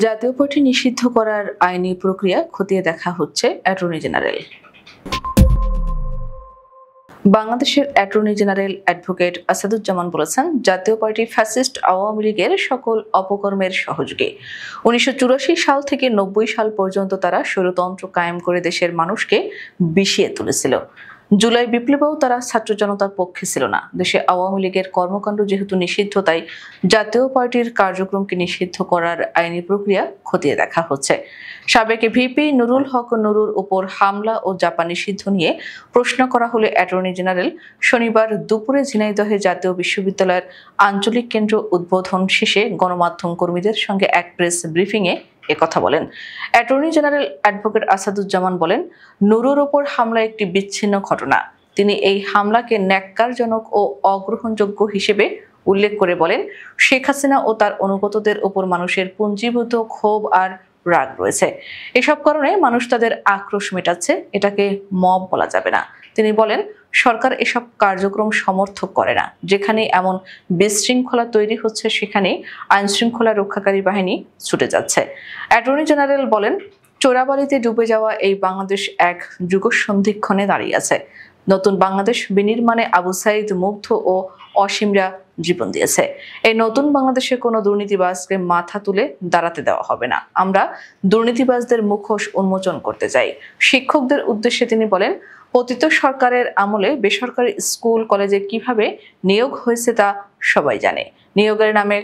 জাতীয় পার্টি নিষিদ্ধ করার আইনি প্রক্রিয়া খতিয়ে দেখা হচ্ছে অ্যাটর্নি জেনারেল। বাংলাদেশের অ্যাটর্নি জেনারেল অ্যাডভোকেট আসাদুজ্জামান বলেছেন, জাতীয় পার্টি ফ্যাসিস্ট আওয়ামী লীগের সকল অপকর্মের সহযোগী। 1984 সাল থেকে 90 সাল পর্যন্ত তারা স্বৈরতন্ত্র কায়েম করে দেশের মানুষকে বিষিয়ে তুলেছিল। জুলাই বিপ্লবেও তারা ছাত্র জনতার পক্ষে ছিল না। দেশে আওয়ামী লীগের কর্মকাণ্ড যেহেতু নিষিদ্ধ, তাই জাতীয় পার্টির কার্যক্রমকে নিষিদ্ধ করার আইনি প্রক্রিয়া খতিয়ে দেখা হচ্ছে। সাবেক ভিপি নুরুল হক নুরুর উপর হামলা ও জাপান নিষিদ্ধ নিয়ে প্রশ্ন করা হলে অ্যাটর্নি জেনারেল শনিবার দুপুরে ঝিনাইদহে জাতীয় বিশ্ববিদ্যালয়ের আঞ্চলিক কেন্দ্র উদ্বোধন শেষে গণমাধ্যম কর্মীদের সঙ্গে এক প্রেস ব্রিফিংয়ে একথা বলেন। অ্যাটর্নি জেনারেল অ্যাডভোকেট আসাদুজ্জামান বলেন, নুরুর ওপর হামলা একটি বিচ্ছিন্ন ঘটনা। তিনি এই হামলাকে ন্যাক্কারজনক ও অগ্রহণযোগ্য হিসেবে উল্লেখ করে বলেন, শেখ হাসিনা ও তার অনুগতদের উপর মানুষের পুঞ্জীভূত ক্ষোভ আর রাগ রয়েছে। এসব কারণে মানুষ তাদের আক্রোশ মেটাচ্ছে, এটাকে মব বলা যাবে না। তিনি বলেন, সরকার এসব কার্যক্রম সমর্থন করে না। যেখানে এমন বিশৃঙ্খলা তৈরি হচ্ছে সেখানে আইন শৃঙ্খলা রক্ষাকারী বাহিনী ছুটে যাচ্ছে। অ্যাটর্নি জেনারেল বলেন, চোরাবালিতে ডুবে যাওয়া এই বাংলাদেশ এক যুগসন্ধিক্ষণে দাঁড়িয়ে আছে। নতুন বাংলাদেশ বিনির্মাণে আবু সাইদ, মুগ্ধ ও অসীমরা জীবন দিয়েছে। এই নতুন বাংলাদেশে কোনো দুর্নীতিবাজকে মাথা তুলে দাঁড়াতে দেওয়া হবে না। আমরা দুর্নীতিবাজদের মুখোশ উন্মোচন করতে চাই। শিক্ষকদের উদ্দেশ্যে তিনি বলেন, পতিত সরকারের আমলে বেসরকারি স্কুল কলেজে কিভাবে নিয়োগ হয়েছে তা সবাই জানে। নিয়োগের নামে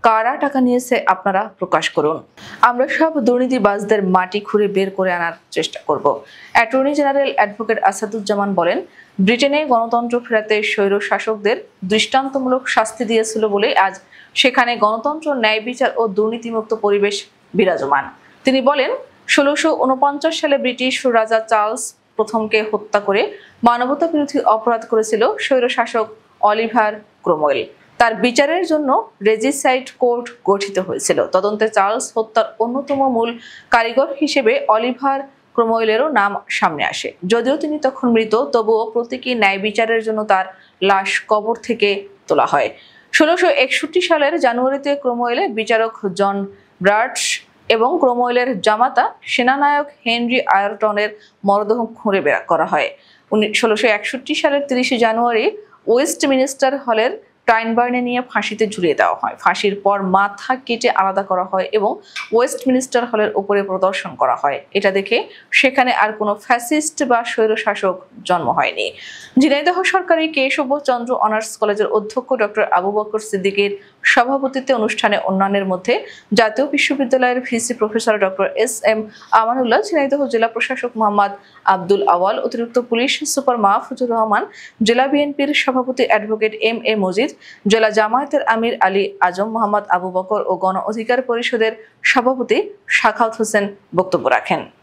কারা টাকা নিয়েছে আপনারা প্রকাশ করুন। আমরা সব দুর্নীতিবাজদের মাটি খুঁড়ে বের করে আনার চেষ্টা করব। অ্যাটর্নি জেনারেল অ্যাডভোকেট আসাদুজ্জামান বলেন, ব্রিটেনে গণতন্ত্র ফেরাতে স্বৈর শাসকদের দৃষ্টান্তমূলক শাস্তি দিয়েছিল বলে আজ সেখানে গণতন্ত্র, ন্যায় বিচার ও দুর্নীতিমুক্ত পরিবেশ বিরাজমান। তিনি বলেন, 1649 সালে ব্রিটিশ রাজা চার্লস প্রথমকে হত্যা করে মানবতা বিরোধী অপরাধ করেছিল স্বৈরশাসক অলিভার ক্রomwell। তার বিচারের জন্য রেজিসাইড কোর্ট গঠিত হয়েছিল। তদন্তে চার্লস হত্যার অন্যতম মূল কারিগর হিসেবে অলিভার ক্রomwell'েরও নাম সামনে আসে। যদিও তিনি তখন মৃত, তবুও প্রতীকী ন্যায় বিচারের জন্য তার লাশ কবর থেকে তোলা হয়। 1661 সালের জানুয়ারিতে ক্রomwell'ের বিচারক জন ব্রাডশ এবং ক্রomwell'ের জামাতা সেনানায়ক হেনরি আয়ারটনের মরদেহ খুঁড়ে বের করা হয়। 1661 সালের 30 জানুয়ারি ওয়েস্টমিনিস্টার হলের টাইনবার্নে নিয়ে ফাঁসিতে ঝুলিয়ে দেওয়া হয়। ফাঁসির পর মাথা কেটে আলাদা করা হয় এবং ওয়েস্টমিনিস্টার হলের উপরে প্রদর্শন করা হয়। এটা দেখে সেখানে আর কোনো ফ্যাসিস্ট বা স্বৈরশাসক জন্ম হয়নি। ঝিনাইদহ সরকারি কেশবচন্দ্র অনার্স কলেজের অধ্যক্ষ ডক্টর আবু বকর সিদ্দিকীর সভাপতিত্বে অনুষ্ঠানে অন্যান্যের মধ্যে জাতীয় বিশ্ববিদ্যালয়ের VC professor doctor SM. Amanullah, Jhenaidah জেলা প্রশাসক মোহাম্মদ আব্দুল আওয়াল, অতিরিক্ত পুলিশ সুপার মাহফুজুর রহমান, জেলা বিএনপির সভাপতি অ্যাডভোকেট এম.এ. মজিদ, জেলা জামায়াতের আমির আলী আজম, মোহাম্মদ আবু বকর ও গণ অধিকার পরিষদের সভাপতি সাখাওয়াত হোসেন বক্তব্য রাখেন।